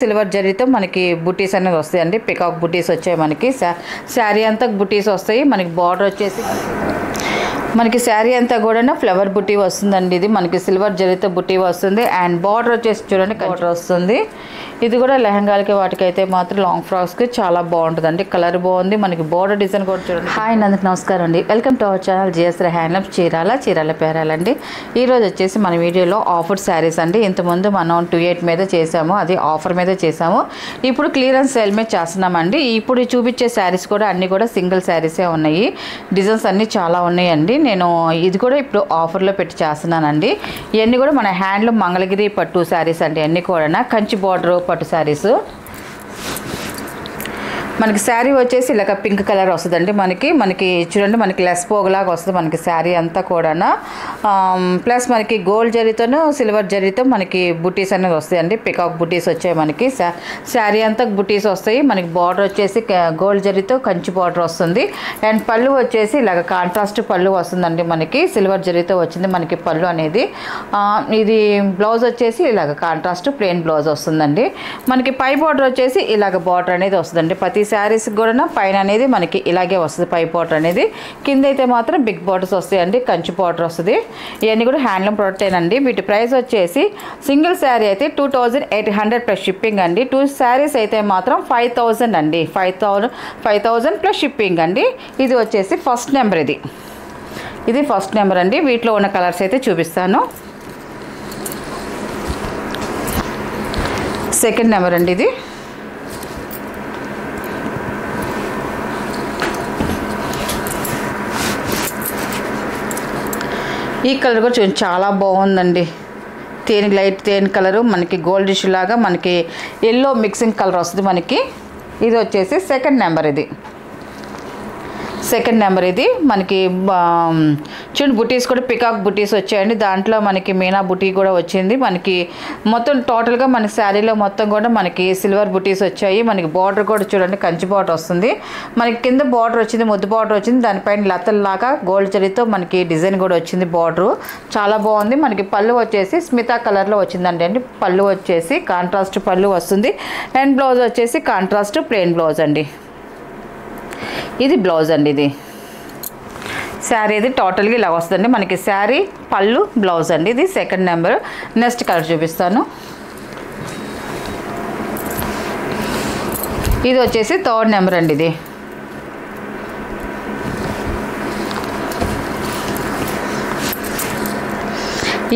Silver జరీతో మనకి బుటీస్ అనేది వస్తాయండి. పికాక్ బుటీస్ వచ్చాయి. మనకి శారీ అంతా బుటీస్ వస్తాయి. మనకి బార్డర్ వచ్చేసి మనకి శారీ అంతా కూడా ఫ్లవర్ బుటీ వస్తుందండి. ఇది మనకి సిల్వర్ జరీతో బుటీ వస్తుంది. అండ్ బార్డర్ వచ్చేసి చూడండి బార్డర్ వస్తుంది. ఇది కూడా లెహంగాలకి వాటికైతే మాత్రం లాంగ్ ఫ్రాక్స్కి చాలా బాగుంటుందండి. కలర్ బాగుంది. మనకి బార్డర్ డిజైన్ కూడా చూడండి. హాయ్ అందరికి నమస్కారం అండి. Welcome to our channel GS handlooms Chirala పేరాలండి. ఈరోజు వచ్చేసి మన వీడియోలో ఆఫర్ శారీస్ అండి. ఇంతకుముందు మనం 28 మీద చేసాము, అది ఆఫర్ మీద చేసాము. ఇప్పుడు క్లియరెన్స్ సేల్ మీద చేస్తున్నామండి. ఇప్పుడు చూపించే శారీస్ కూడా అన్నీ కూడా సింగిల్ శారీసే ఉన్నాయి. డిజైన్స్ అన్నీ చాలా ఉన్నాయండి. నేను ఇది కూడా ఇప్పుడు ఆఫర్లో పెట్టి చేస్తున్నానండి. ఇవన్నీ కూడా మన హ్యాండ్లూమ్ మంగళగిరి పట్టు శారీస్ అండి. అన్నీ కూడా కంచి బార్డర్ పట్టు శారీస్. మనకి శారీ వచ్చేసి ఇలాగ పింక్ కలర్ వస్తుందండి. మనకి చూడండి మనకి లెస్ పోగులాగా వస్తుంది మనకి శారీ అంతా కూడా. ప్లస్ మనకి గోల్డ్ జరీతోనూ సిల్వర్ జరీతో మనకి బుటీస్ అనేది వస్తాయండి. పికాక్ బుటీస్ వచ్చాయి. మనకి శారీ అంతా బుటీస్ వస్తాయి. మనకి బార్డర్ వచ్చేసి గోల్డ్ జరీతో కంచి బార్డర్ వస్తుంది. అండ్ పళ్ళు వచ్చేసి ఇలాగ కాంట్రాస్ట్ పళ్ళు వస్తుందండి. మనకి సిల్వర్ జరీతో వచ్చింది మనకి పళ్ళు అనేది. ఇది బ్లౌజ్ వచ్చేసి ఇలాగ కాంట్రాస్ట్ ప్లెయిన్ బ్లౌజ్ వస్తుందండి. మనకి పై బార్డర్ వచ్చేసి ఇలాగ బార్డర్ అనేది వస్తుందండి. ప్రతి శారీస్కి కూడా పైన అనేది మనకి ఇలాగే వస్తుంది పై బార్డర్ అనేది. కింద అయితే మాత్రం బిగ్ బార్డర్స్ వస్తాయండి. కంచి బార్డర్ వస్తుంది. ఇవన్నీ కూడా హ్యాండ్లూమ్ ప్రోడక్టేనండి. వీటి ప్రైస్ వచ్చేసి సింగిల్ శారీ అయితే 2800 ప్లస్ షిప్పింగ్ అండి. 2 శారీస్ అయితే మాత్రం 5000 అండి. 5000 ప్లస్ షిప్పింగ్ అండి. ఇది వచ్చేసి ఫస్ట్ నెంబర్. ఇది ఫస్ట్ నెంబర్ అండి. వీటిలో ఉన్న కలర్స్ అయితే చూపిస్తాను. సెకండ్ నెంబర్ అండి. ఇది ఈ కలర్ కూడా చూడండి చాలా బాగుందండి. లైట్ తేనె కలరు మనకి గోల్డిష్ లాగా మనకి ఎల్లో మిక్సింగ్ కలర్ వస్తుంది మనకి. ఇది వచ్చేసి సెకండ్ నెంబర్. ఇది మనకి చూడండి బుటీస్ కూడా పికాక్ బుటీస్ వచ్చాయండి. దాంట్లో మనకి మీనా బుటీ కూడా వచ్చింది. మనకి మొత్తం టోటల్గా మన శారీలో మొత్తం కూడా మనకి సిల్వర్ బుటీస్ వచ్చాయి. మనకి బార్డర్ కూడా చూడండి కంచి బార్డర్ వస్తుంది. మనకి కింద బార్డర్ వచ్చింది, ముద్దు బార్డర్ వచ్చింది. దానిపైన లతల్లాగా గోల్డ్ జరీతో మనకి డిజైన్ కూడా వచ్చింది. బార్డరు చాలా బాగుంది. మనకి పళ్ళు వచ్చేసి స్మితా కలర్లో వచ్చిందండి. పళ్ళు వచ్చేసి కాంట్రాస్ట్ పళ్ళు వస్తుంది. అండ్ బ్లౌజ్ వచ్చేసి కాంట్రాస్ట్ ప్లెయిన్ బ్లౌజ్ అండి. ఇది బ్లౌజ్ అండి. ఇది శారీ ఇది టోటల్గా ఇలా వస్తుందండి. మనకి శారీ పళ్ళు బ్లౌజ్ అండి. ఇది సెకండ్ నెంబర్. నెక్స్ట్ కలర్ చూపిస్తాను. ఇది వచ్చేసి థర్డ్ నెంబర్ అండి. ఇది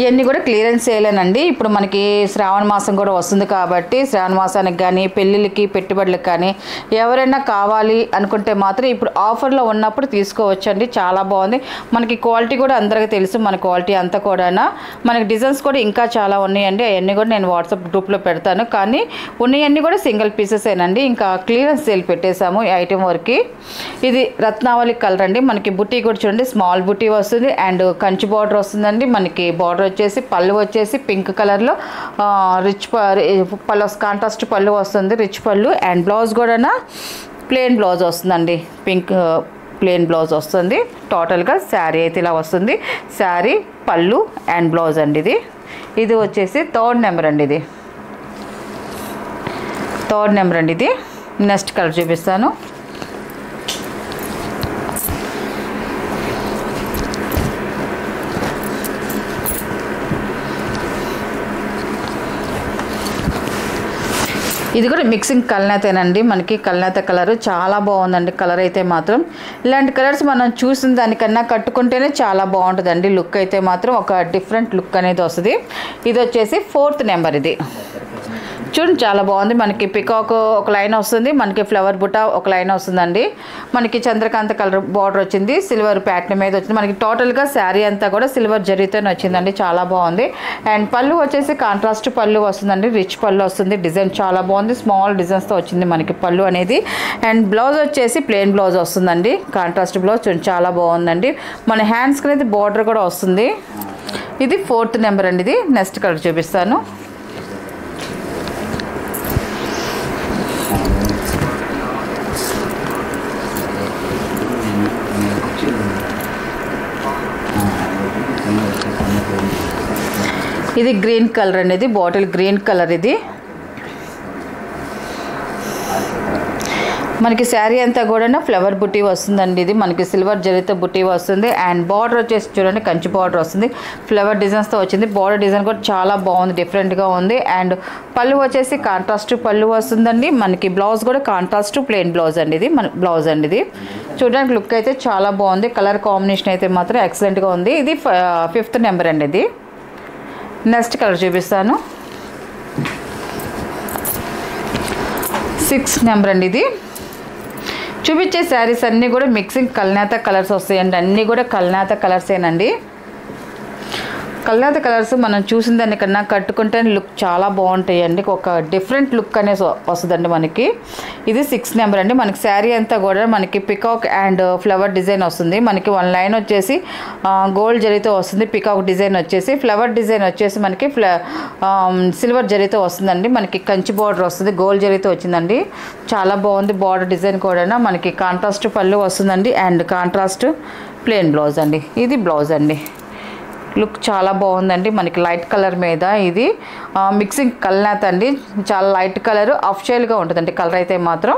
ఇవన్నీ కూడా క్లియరెన్స్ సేలేనండి. ఇప్పుడు మనకి శ్రావణ మాసం కూడా వస్తుంది కాబట్టి శ్రావణ మాసానికి కానీ పెళ్ళిళ్ళకి పెట్టుబడులకు కానీ ఎవరైనా కావాలి అనుకుంటే మాత్రం ఇప్పుడు ఆఫర్లో ఉన్నప్పుడు తీసుకోవచ్చండి. చాలా బాగుంది. మనకి క్వాలిటీ కూడా అందరికీ తెలుసు. మన క్వాలిటీ అంతా కూడా మనకి డిజైన్స్ కూడా ఇంకా చాలా ఉన్నాయండి. అవన్నీ కూడా నేను వాట్సాప్ గ్రూప్లో పెడతాను. కానీ ఉన్నాయన్నీ కూడా సింగిల్ పీసెసేనండి. ఇంకా క్లియరెన్స్ సేల్ పెట్టేశాము ఈ ఐటెం వరకు. ఇది రత్నావళి కలర్ అండి. మనకి బుటీ కూడా చూడండి స్మాల్ బుటీ వస్తుంది. అండ్ కంచి బార్డర్ వస్తుందండి. మనకి బార్డర్ వచ్చేసి పళ్ళు వచ్చేసి పింక్ కలర్లో రిచ్ పళ్ళు కాంట్రాస్ట్ పళ్ళు వస్తుంది. రిచ్ పళ్ళు. అండ్ బ్లౌజ్ కూడా ప్లెయిన్ బ్లౌజ్ వస్తుందండి. పింక్ ప్లెయిన్ బ్లౌజ్ వస్తుంది. టోటల్గా శారీ అయితే ఇలా వస్తుంది. శారీ పళ్ళు అండ్ బ్లౌజ్ అండి. ఇది వచ్చేసి థర్డ్ నెంబర్ అండి. ఇది నెక్స్ట్ కలర్ చూపిస్తాను. ఇది కూడా మిక్సింగ్ కల్నేతేనండి. మనకి కల్నేత కలర్ చాలా బాగుందండి. కలర్ అయితే మాత్రం ఇలాంటి కలర్స్ మనం చూసిన దానికన్నా కట్టుకుంటేనే చాలా బాగుంటుందండి. లుక్ అయితే మాత్రం ఒక డిఫరెంట్ లుక్ అనేది వస్తుంది. ఇది వచ్చేసి ఫోర్త్ నెంబర్. ఇది చూడండి చాలా బాగుంది. మనకి పికాక్ ఒక లైన్ వస్తుంది. మనకి ఫ్లవర్ బుట్ట ఒక లైన్ వస్తుందండి. మనకి చంద్రకాంత కలర్ బార్డర్ వచ్చింది. సిల్వర్ ప్యాటర్న్ మీద వచ్చింది. మనకి టోటల్గా శారీ అంతా కూడా సిల్వర్ జరీతోనే వచ్చిందండి. చాలా బాగుంది. అండ్ పళ్ళు వచ్చేసి కాంట్రాస్ట్ పళ్ళు వస్తుందండి. రిచ్ పళ్ళు వస్తుంది. డిజైన్ చాలా బాగుంది. స్మాల్ డిజైన్స్తో వచ్చింది మనకి పళ్ళు అనేది. అండ్ బ్లౌజ్ వచ్చేసి ప్లెయిన్ బ్లౌజ్ వస్తుందండి. కాంట్రాస్ట్ బ్లౌజ్ చాలా బాగుందండి. మన హ్యాండ్స్కి అనేది బార్డర్ కూడా వస్తుంది. ఇది ఫోర్త్ నెంబర్ అండి. ఇది నెక్స్ట్ కలర్ చూపిస్తాను. ఇది గ్రీన్ కలర్ అనేది, బాటిల్ గ్రీన్ కలర్. ఇది మనకి శారీ అంతా కూడా ఫ్లవర్ బుటీ వస్తుందండి. ఇది మనకి సిల్వర్ జరీతో బుటీ వస్తుంది. అండ్ బార్డర్ వచ్చేసి చూడండి కంచి బార్డర్ వస్తుంది, ఫ్లవర్ డిజైన్స్తో వచ్చింది. బార్డర్ డిజైన్ కూడా చాలా బాగుంది, డిఫరెంట్గా ఉంది. అండ్ పళ్ళు వచ్చేసి కాంట్రాస్ట్ పళ్ళు వస్తుందండి. మనకి బ్లౌజ్ కూడా కాంట్రాస్ట్ ప్లెయిన్ బ్లౌజ్ అండి. ఇది మన బ్లౌజ్ అండి. ఇది చూడడానికి లుక్ అయితే చాలా బాగుంది. కలర్ కాంబినేషన్ అయితే మాత్రం ఎక్సలెంట్గా ఉంది. ఇది 5th నెంబర్ అండి. ఇది నెక్స్ట్ కలర్ చూపిస్తాను. 6th నెంబర్ అండి. ఇది చూపించే శారీస్ అన్నీ కూడా మిక్సింగ్ కల్నేత కలర్స్ వస్తాయండి. అన్నీ కూడా కల్నేత కలర్సేనండి. కల్నేత కలర్స్ మనం చూసిన దానికన్నా కట్టుకుంటే లుక్ చాలా బాగుంటాయండి. ఒక డిఫరెంట్ లుక్ అనేది వస్తుందండి మనకి. ఇది 6th నెంబర్ అండి. మనకి శారీ అంతా కూడా మనకి పికాక్ అండ్ ఫ్లవర్ డిజైన్ వస్తుంది. మనకి 1 లైన్ వచ్చేసి గోల్డ్ జరీతో వస్తుంది. పికాక్ డిజైన్ వచ్చేసి, ఫ్లవర్ డిజైన్ వచ్చేసి మనకి సిల్వర్ జరీతో వస్తుందండి. మనకి కంచి బార్డర్ వస్తుంది, గోల్డ్ జరీతో వచ్చిందండి. చాలా బాగుంది. బార్డర్ డిజైన్ కూడా మనకి కాంట్రాస్ట్ పళ్ళు వస్తుందండి. అండ్ కాంట్రాస్ట్ ప్లెయిన్ బ్లౌజ్ అండి. ఇది బ్లౌజ్ అండి. లుక్ చాలా బాగుందండి. మనకి లైట్ కలర్ మీద ఇది మిక్సింగ్ కల్నేత అండి. చాలా లైట్ కలర్, అఫ్షేల్గా ఉంటుందండి కలర్ అయితే మాత్రం.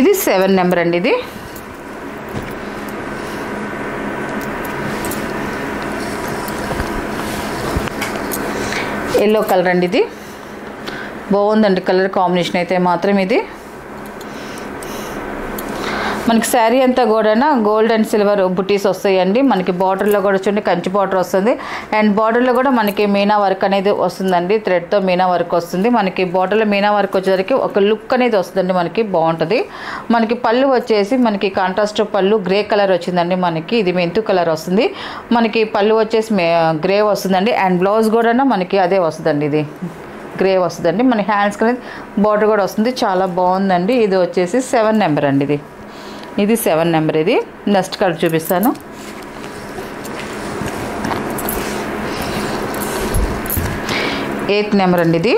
ఇది 7 నెంబర్ అండి. ఇది ఎల్లో కలర్ అండి. ఇది బాగుందండి కలర్ కాంబినేషన్ అయితే మాత్రం. ఇది మనకి శారీ అంతా కూడా గోల్డ్ అండ్ సిల్వర్ బుటీస్ వస్తాయండి. మనకి బార్డర్లో కూడా చూడండి కంచి బార్డర్ వస్తుంది. అండ్ బార్డర్లో కూడా మనకి మీనా వర్క్ అనేది వస్తుందండి. థ్రెడ్తో మీనా వర్క్ వస్తుంది. మనకి బార్డర్లో మీనా వర్క్ వచ్చేసరికి ఒక లుక్ అనేది వస్తుందండి. మనకి బాగుంటుంది. మనకి పళ్ళు వచ్చేసి మనకి కాంట్రాస్ట్ పళ్ళు గ్రే కలర్ వచ్చిందండి. మనకి ఇది మెంతు కలర్ వస్తుంది. మనకి పళ్ళు వచ్చేసి గ్రే వస్తుందండి. అండ్ బ్లౌజ్ కూడా మనకి అదే వస్తుందండి. ఇది గ్రే వస్తుందండి. మన హ్యాండ్స్కి అనేది బార్డర్ కూడా వస్తుంది. చాలా బాగుందండి. ఇది వచ్చేసి 7 నెంబర్ అండి. ఇది 7 నెంబర్. ఇది నెక్స్ట్ కలర్ చూపిస్తాను. 8th నెంబర్ అండి.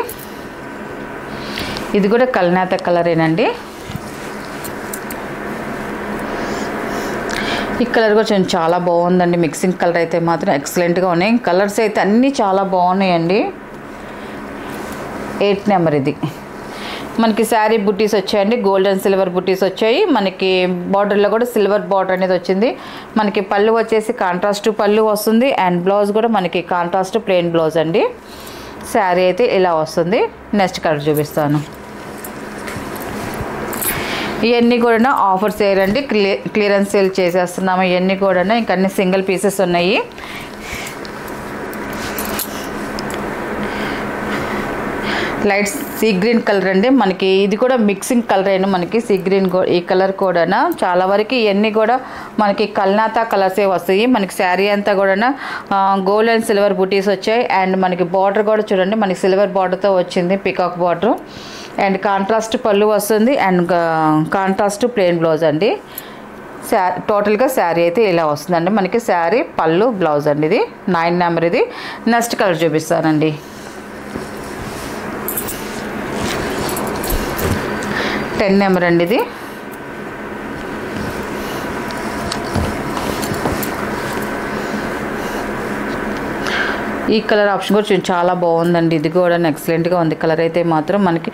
ఇది కూడా కల్నేత కలరేనండి. ఈ కలర్ కూడా చాలా బాగుందండి. మిక్సింగ్ కలర్ అయితే మాత్రం ఎక్సలెంట్గా ఉన్నాయి. కలర్స్ అయితే అన్నీ చాలా బాగున్నాయండి. 8th number. ఇది మనకి శారీ బుట్టీస్ వచ్చాయండి. గోల్డ్ అండ్ సిల్వర్ బుట్టీస్ వచ్చాయి. మనకి బార్డర్లో కూడా సిల్వర్ బార్డర్ అనేది వచ్చింది. మనకి పళ్ళు వచ్చేసి కాంట్రాస్ట్ పళ్ళు వస్తుంది. అండ్ బ్లౌజ్ కూడా మనకి కాంట్రాస్ట్ ప్లెయిన్ బ్లౌజ్ అండి. శారీ అయితే ఇలా వస్తుంది. నెక్స్ట్ కలర్ చూపిస్తాను. ఇవన్నీ కూడా ఆఫర్ సేల్ అండి. క్లియరెన్స్ సేల్ చేసేస్తున్నాము. ఇవన్నీ కూడా ఇంకా అన్ని సింగిల్ పీసెస్ ఉన్నాయి. లైట్ సీ గ్రీన్ కలర్ అండి. మనకి ఇది కూడా మిక్సింగ్ కలర్ అయినా మనకి సీ గ్రీన్ ఈ కలర్ కూడా చాలా వరకు ఇవన్నీ కూడా మనకి కల్నేత కలర్సే వస్తాయి. మనకి శారీ అంతా కూడా గోల్డ్ అండ్ సిల్వర్ బుటీస్ వచ్చాయి. అండ్ మనకి బార్డర్ కూడా చూడండి మనకి సిల్వర్ బార్డర్తో వచ్చింది, పికాక్ బార్డర్. అండ్ కాంట్రాస్ట్ పళ్ళు వస్తుంది. అండ్ కాంట్రాస్ట్ ప్లెయిన్ బ్లౌజ్ అండి. టోటల్గా శారీ అయితే ఇలా వస్తుందండి. మనకి శారీ పళ్ళు బ్లౌజ్ అండి. ఇది 9 నెంబర్. ఇది నెక్స్ట్ కలర్ చూపిస్తానండి. 10 నెంబర్ అండి. ఇది ఈ కలర్ ఆప్షన్ కూడా చాలా బాగుందండి. ఇది కూడా ఎక్సలెంట్గా ఉంది. కలర్ అయితే మాత్రం మనకి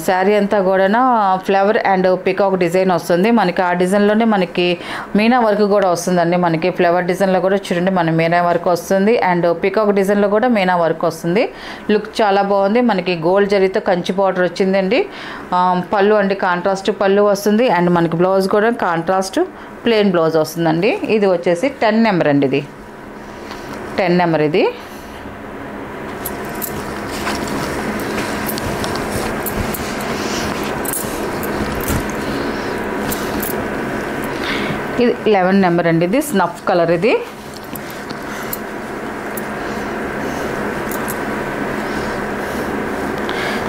శారీ అంతా కూడా ఫ్లవర్ అండ్ పికాక్ డిజైన్ వస్తుంది. మనకి ఆ డిజైన్లోనే మనకి మీనా వర్క్ కూడా వస్తుందండి. మనకి ఫ్లవర్ డిజైన్లో కూడా చూడండి మన మీనా వర్క్ వస్తుంది. అండ్ పికాక్ డిజైన్లో కూడా మీనా వర్క్ వస్తుంది. లుక్ చాలా బాగుంది. మనకి గోల్డ్ జరీతో కంచి బార్డర్ వచ్చిందండి. పళ్ళు అండి కాంట్రాస్ట్ పళ్ళు వస్తుంది. అండ్ మనకి బ్లౌజ్ కూడా కాంట్రాస్ట్ ప్లెయిన్ బ్లౌజ్ వస్తుందండి. ఇది వచ్చేసి 10 నెంబర్ అండి. ఇది 10 నెంబర్. ఇది ఇది 11 నెంబర్ అండి. ఇది స్నఫ్ కలర్. ఇది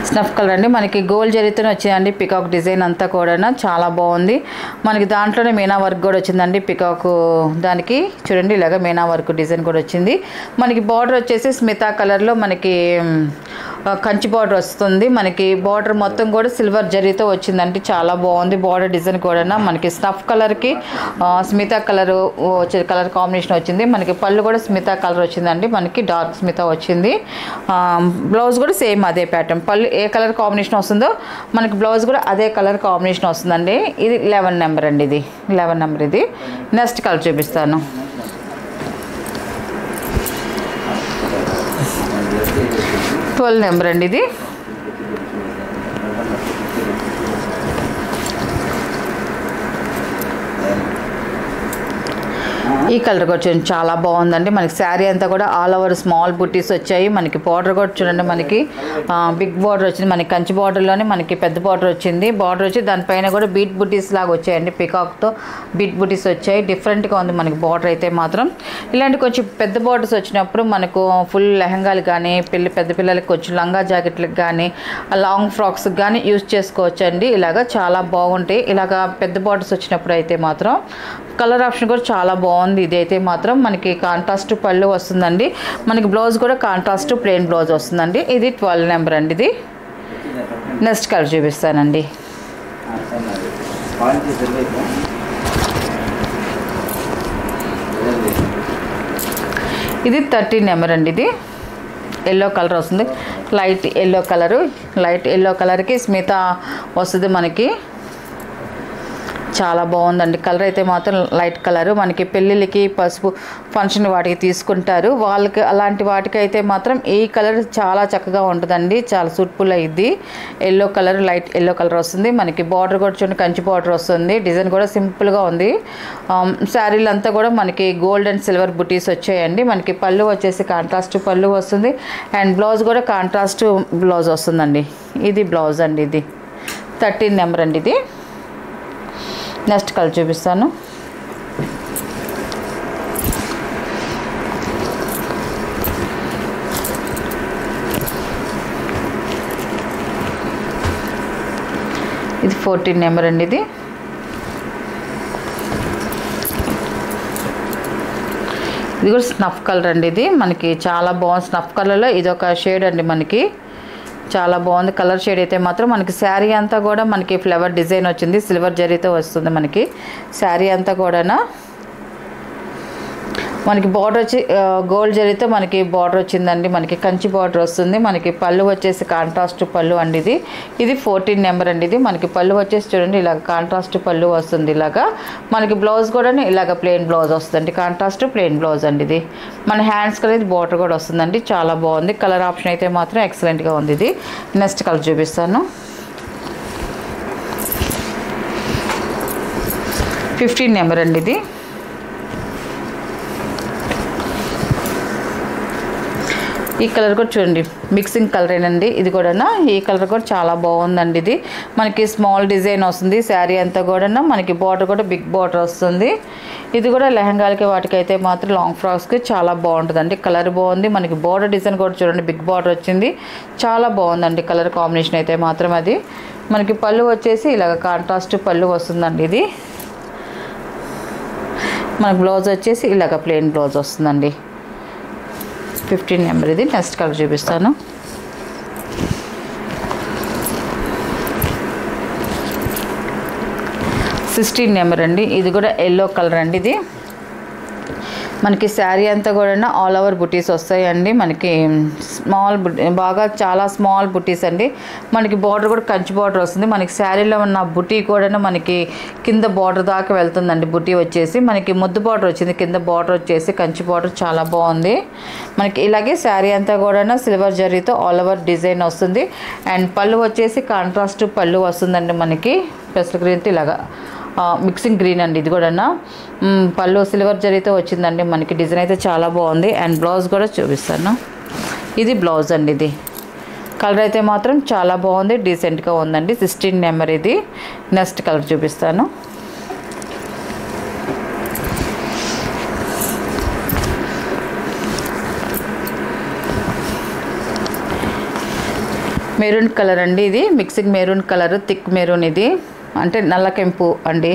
స్నఫ్ కలర్ అండి. మనకి గోల్డ్ జరీతోనే వచ్చిందండి. పికాక్ డిజైన్ అంతా కూడా చాలా బాగుంది. మనకి దాంట్లోనే మీనా వర్క్ కూడా వచ్చిందండి. పికాక్ దానికి చూడండి ఇలాగ మీనా వర్క్ డిజైన్ కూడా వచ్చింది. మనకి బార్డర్ వచ్చేసి స్మితా కలర్లో మనకి కంచి బార్డర్ వస్తుంది మనకి. బార్డర్ మొత్తం కూడా సిల్వర్ జరీతో వచ్చిందండి, చాలా బాగుంది. బార్డర్ డిజైన్ కూడా మనకి స్నఫ్ కలర్కి స్మితా కలర్ వచ్చే కలర్ కాంబినేషన్ వచ్చింది. మనకి పళ్ళు కూడా స్మితా కలర్ వచ్చిందండి, మనకి డార్క్ స్మితా వచ్చింది. బ్లౌజ్ కూడా సేమ్ అదే ప్యాటర్న్, పళ్ళు ఏ కలర్ కాంబినేషన్ వస్తుందో మనకి బ్లౌజ్ కూడా అదే కలర్ కాంబినేషన్ వస్తుందండి. ఇది 11 నెంబర్ అండి, ఇది 11 నెంబర్. ఇది నెక్స్ట్ కలర్ చూపిస్తాను. 12 నెంబర్ అండి. ఇది ఈ కలర్ కూడా చూడండి, చాలా బాగుందండి. మనకి శారీ అంతా కూడా ఆల్ ఓవర్ స్మాల్ బుట్టీస్ వచ్చాయి. మనకి బార్డర్ కూడా చూడండి, మనకి బిగ్ బార్డర్ వచ్చింది. మనకి కంచి బార్డర్లోనే మనకి పెద్ద బార్డర్ వచ్చింది. బార్డర్ వచ్చి దానిపైన కూడా బీట్ బుట్టీస్ లాగా వచ్చాయండి, పికాక్తో బీట్ బుట్టీస్ వచ్చాయి. డిఫరెంట్గా ఉంది మనకి బార్డర్ అయితే మాత్రం. ఇలాంటి కొంచెం పెద్ద బార్డర్స్ వచ్చినప్పుడు మనకు ఫుల్ లెహంగాలు కానీ పెద్ద పిల్లలకి కొంచెం లంగా జాకెట్లకు కానీ లాంగ్ ఫ్రాక్స్కి కానీ యూజ్ చేసుకోవచ్చు అండి. ఇలాగా చాలా బాగుంటాయి. ఇలాగా పెద్ద బార్డర్స్ వచ్చినప్పుడు అయితే మాత్రం కలర్ ఆప్షన్ కూడా చాలా బాగుంది. ఇదైతే మాత్రం మనకి కాంట్రాస్ట్ పళ్ళు వస్తుందండి. మనకి బ్లౌజ్ కూడా కాంట్రాస్ట్ ప్లెయిన్ బ్లౌజ్ వస్తుందండి. ఇది 12 నెంబర్ అండి. ఇది నెక్స్ట్ కలర్ చూపిస్తానండి. ఇది 13 నెంబర్ అండి. ఇది ఎల్లో కలర్ వస్తుంది, light yellow colour. Light yellow కలర్కి స్మితా వస్తుంది మనకి. చాలా బాగుందండి కలర్ అయితే మాత్రం. లైట్ కలరు మనకి పెళ్ళిళ్ళకి పసుపు ఫంక్షన్ వాటికి తీసుకుంటారు, వాళ్ళకి అలాంటి వాటికి అయితే మాత్రం ఈ కలర్ చాలా చక్కగా ఉంటుందండి, చాలా సూట్ఫుల్ అయ్యిద్ది. Yellow colour, light yellow colour వస్తుంది మనకి. బార్డర్ కూడా చూడండి, కంచి బార్డర్ వస్తుంది. డిజైన్ కూడా సింపుల్గా ఉంది. శారీలు అంతా కూడా మనకి గోల్డ్ అండ్ సిల్వర్ బుటీస్ వచ్చాయండి. మనకి పళ్ళు వచ్చేసి కాంట్రాస్ట్ పళ్ళు వస్తుంది అండ్ బ్లౌజ్ కూడా కాంట్రాస్ట్ బ్లౌజ్ వస్తుందండి. ఇది బ్లౌజ్ అండి. ఇది 13 నెంబర్ అండి. ఇది నెక్స్ట్ కలర్ చూపిస్తాను. ఇది 14 నెంబర్ అండి. ఇది ఇది కూడా స్నఫ్ కలర్ అండి. ఇది మనకి చాలా బాగుంది. స్నఫ్ కలర్లో ఇది ఒక షేడ్ అండి, మనకి చాలా బాగుంది కలర్ షేడ్ అయితే మాత్రం. మనకి శారీ అంతా కూడా మనకి ఫ్లవర్ డిజైన్ వచ్చింది, సిల్వర్ జరీతో వస్తుంది మనకి శారీ అంతా కూడా. మనకి బార్డర్ వచ్చి గోల్డ్ జరీతో మనకి బార్డర్ వచ్చిందండి, మనకి కంచి బార్డర్ వస్తుంది. మనకి పళ్ళు వచ్చేసి కాంట్రాస్ట్ పళ్ళు అండి. ఇది 14 నెంబర్ అండి. ఇది మనకి పళ్ళు వచ్చేసి చూడండి, ఇలాగ కాంట్రాస్ట్ పళ్ళు వస్తుంది. ఇలాగా మనకి బ్లౌజ్ కూడా ఇలాగ ప్లెయిన్ బ్లౌజ్ వస్తుందండి, కాంట్రాస్ట్ ప్లెయిన్ బ్లౌజ్ అండి. ఇది మన హ్యాండ్స్ అనేది బార్డర్ కూడా వస్తుందండి, చాలా బాగుంది. కలర్ ఆప్షన్ అయితే మాత్రం ఎక్సలెంట్గా ఉంది. ఇది నెక్స్ట్ కలర్ చూపిస్తాను. 15 నెంబర్ అండి. ఇది ఈ కలర్ కూడా చూడండి, మిక్సింగ్ కలరేనండి ఇది కూడా. ఈ కలర్ కూడా చాలా బాగుందండి. ఇది మనకి స్మాల్ డిజైన్ వస్తుంది శారీ అంతా కూడా. మనకి బార్డర్ కూడా బిగ్ బార్డర్ వస్తుంది. ఇది కూడా లెహంగాలకి వాటికైతే మాత్రం లాంగ్ ఫ్రాక్స్కి చాలా బాగుంటుందండి. కలర్ బాగుంది. మనకి బార్డర్ డిజైన్ కూడా చూడండి, బిగ్ బార్డర్ వచ్చింది, చాలా బాగుందండి కలర్ కాంబినేషన్ అయితే మాత్రం. అది మనకి పళ్ళు వచ్చేసి ఇలాగ కాంట్రాస్ట్ పళ్ళు వస్తుందండి. ఇది మనకి బ్లౌజ్ వచ్చేసి ఇలాగ ప్లెయిన్ బ్లౌజ్ వస్తుందండి. 15 నెంబర్. ఇది నెక్స్ట్ కలర్ చూపిస్తాను. సిక్స్టీన్ నెంబర్ అండి. ఇది కూడా ఎల్లో కలర్ అండి. ఇది మనకి శారీ అంతా కూడా ఆల్ ఓవర్ బుటీస్ వస్తాయండి. మనకి స్మాల్ బాగా చాలా స్మాల్ బుటీస్ అండి. మనకి బార్డర్ కూడా కంచి బార్డర్ వస్తుంది. మనకి శారీలో ఉన్న బుటీ కూడా మనకి కింద బార్డర్ దాకా వెళ్తుందండి. బుటీ వచ్చేసి మనకి ముద్దు బార్డర్ వచ్చింది, కింద బార్డర్ వచ్చేసి కంచి బార్డర్ చాలా బాగుంది. మనకి ఇలాగే శారీ అంతా కూడా సిల్వర్ జరీతో ఆల్ ఓవర్ డిజైన్ వస్తుంది అండ్ పళ్ళు వచ్చేసి కాంట్రాస్ట్ పళ్ళు వస్తుందండి. మనకి పెసల్ గ్రీన్తో ఇలాగా మిక్సింగ్ గ్రీన్ అండి. ఇది కూడా పళ్ళు సిల్వర్ జరీతో వచ్చిందండి. మనకి డిజైన్ అయితే చాలా బాగుంది అండ్ బ్లౌజ్ కూడా చూపిస్తాను. ఇది బ్లౌజ్ అండి. ఇది కలర్ అయితే మాత్రం చాలా బాగుంది, డీసెంట్గా ఉందండి. 16 నెంబర్. ఇది నెక్స్ట్ కలర్ చూపిస్తాను. మెరూన్ కలర్ అండి. ఇది mixing maroon colour, thick maroon. ఇది అంటే నల్లకెంపు అండి,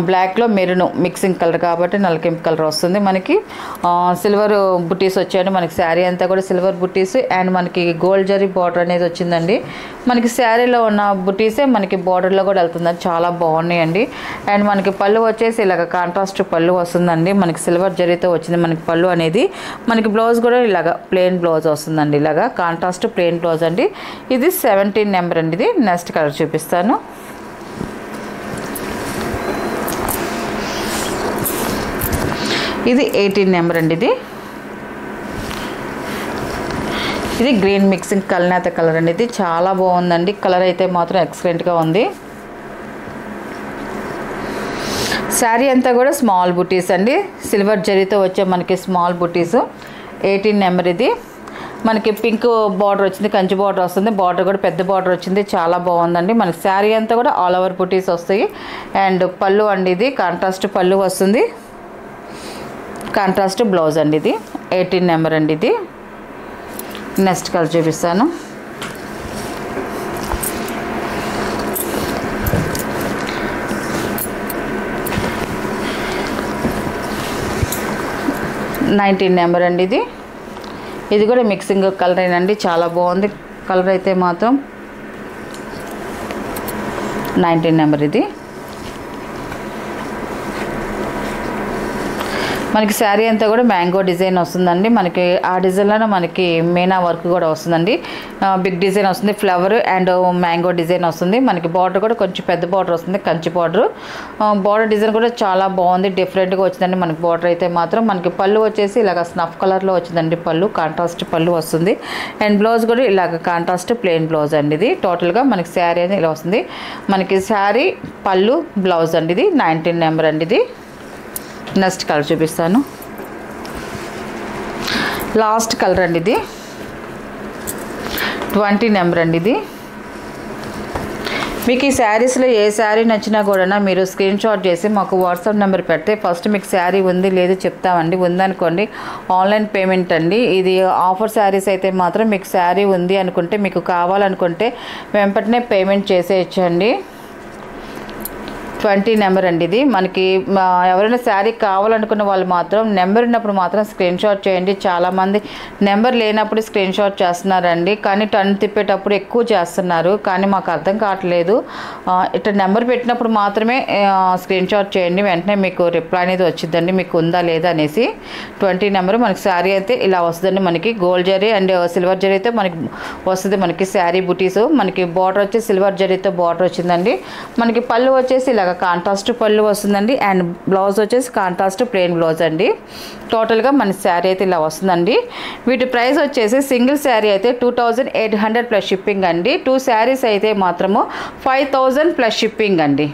బ్లాక్లో మెరూన్ మిక్సింగ్ కలర్ కాబట్టి నల్లకెంపు కలర్ వస్తుంది మనకి. సిల్వర్ బుటీస్ వచ్చాయండి మనకి. శారీ అంతా కూడా సిల్వర్ బుటీస్ అండ్ మనకి గోల్డ్ జరీ బార్డర్ అనేది వచ్చిందండి. మనకి శారీలో ఉన్న బుటీసే మనకి బార్డర్లో కూడా వెళ్తుందండి, చాలా బాగున్నాయండి. అండ్ మనకి పళ్ళు వచ్చేసి ఇలాగ కాంట్రాస్ట్ పళ్ళు వస్తుందండి, మనకి సిల్వర్ జరీతో వచ్చింది మనకి పళ్ళు అనేది. మనకి బ్లౌజ్ కూడా ఇలాగ ప్లెయిన్ బ్లౌజ్ వస్తుందండి, ఇలాగ కాంట్రాస్ట్ ప్లెయిన్ బ్లౌజ్ అండి. ఇది 17 నెంబర్ అండి. ఇది నెక్స్ట్ కలర్ చూపిస్తాను. ఇది 18 నెంబర్ అండి. ఇది గ్రీన్ మిక్సింగ్ కల్నేత కలర్ అండి. ఇది చాలా బాగుందండి, కలర్ అయితే మాత్రం ఎక్సలెంట్గా ఉంది. శారీ అంతా కూడా స్మాల్ బుటీస్ అండి, సిల్వర్ జరీతో వచ్చే మనకి స్మాల్ బుటీస్. 18 నెంబర్. ఇది మనకి పింక్ బార్డర్ వచ్చింది, కంచి బార్డర్ వస్తుంది, బార్డర్ కూడా పెద్ద బార్డర్ వచ్చింది, చాలా బాగుందండి. మనకి శారీ అంతా కూడా ఆల్ ఓవర్ బుటీస్ వస్తాయి. అండ్ పళ్ళు అండి, ఇది కాంట్రాస్ట్ పళ్ళు వస్తుంది, కాంట్రాస్ట్ బ్లౌజ్ అండి. ఇది 18 నెంబర్ అండి. ఇది నెక్స్ట్ కలర్ చూపిస్తాను. నైన్టీన్ నెంబర్ అండి. ఇది కూడా మిక్సింగ్ కలర్ ఏనండి, చాలా బాగుంది కలర్ అయితే మాత్రం. 19 నెంబర్. ఇది మనకి శారీ అంతా కూడా మ్యాంగో డిజైన్ వస్తుందండి. మనకి ఆ డిజైన్లోనే మనకి మీనా వర్క్ కూడా వస్తుందండి, బిగ్ డిజైన్ వస్తుంది, ఫ్లవర్ అండ్ మ్యాంగో డిజైన్ వస్తుంది. మనకి బార్డర్ కూడా కొంచెం పెద్ద బార్డర్ వస్తుంది, కంచి బార్డర్. బార్డర్ డిజైన్ కూడా చాలా బాగుంది, డిఫరెంట్గా వచ్చిందండి మనకి బార్డర్ అయితే మాత్రం. మనకి పళ్ళు వచ్చేసి ఇలాగ స్నఫ్ కలర్లో వచ్చిందండి, పళ్ళు కాంట్రాస్ట్ పళ్ళు వస్తుంది. అండ్ బ్లౌజ్ కూడా ఇలాగ కాంట్రాస్ట్ ప్లెయిన్ బ్లౌజ్ అండి. ఇది టోటల్గా మనకి శారీ అనేది ఇలా వస్తుంది. మనకి శారీ పళ్ళు బ్లౌజ్ అండి. ఇది 19 నెంబర్ అండి. ఇది నెక్స్ట్ కలర్ చూపిస్తాను. లాస్ట్ కలర్ అండి. ఇది 20 నెంబర్ అండి. ఇది మీకు ఈ శారీస్లో ఏ శారీ నచ్చినా కూడా మీరు స్క్రీన్ షాట్ చేసి మాకు వాట్సాప్ నెంబర్ పెడితే ఫస్ట్ మీకు శారీ ఉంది లేదు చెప్తామండి. ఉందనుకోండి ఆన్లైన్ పేమెంట్ అండి. ఇది ఆఫర్ శారీస్ అయితే మాత్రం మీకు శారీ ఉంది అనుకుంటే, మీకు కావాలనుకుంటే వెంటనే పేమెంట్ చేసేయచ్చండి. 20 నెంబర్ అండి. ఇది మనకి ఎవరైనా శారీ కావాలనుకున్న వాళ్ళు మాత్రం నెంబర్ ఉన్నప్పుడు మాత్రం స్క్రీన్ షాట్ చేయండి. చాలామంది నెంబర్ లేనప్పుడు స్క్రీన్ షాట్ చేస్తున్నారండి, కానీ టర్న్ తిప్పేటప్పుడు ఎక్కువ చేస్తున్నారు, కానీ మాకు అర్థం కావట్లేదు. ఇట్లా నెంబర్ పెట్టినప్పుడు మాత్రమే స్క్రీన్ షాట్ చేయండి, వెంటనే మీకు రిప్లై అనేది వచ్చిందండి మీకు ఉందా లేదా అనేసి. 20 నెంబర్ మనకి శారీ అయితే ఇలా వస్తుందండి. మనకి గోల్డ్ జరీ అండ్ సిల్వర్ జరీతో మనకి వస్తుంది. మనకి శారీ బుటీస్ మనకి బార్డర్ వచ్చి సిల్వర్ జరీతో బార్డర్ వచ్చిందండి. మనకి పళ్ళు వచ్చేసి ఇలా కాంట్రాస్ట్ పళ్ళు వస్తుందండి. అండ్ బ్లౌజ్ వచ్చేసి కాంట్రాస్ట్ ప్లెయిన్ బ్లౌజ్ అండి. టోటల్గా మన శారీ అయితే ఇలా వస్తుందండి. వీటి ప్రైస్ వచ్చేసి సింగిల్ శారీ అయితే 2800 ప్లస్ షిప్పింగ్ అండి. 2 శారీస్ అయితే మాత్రము 5000 ప్లస్ షిప్పింగ్ అండి.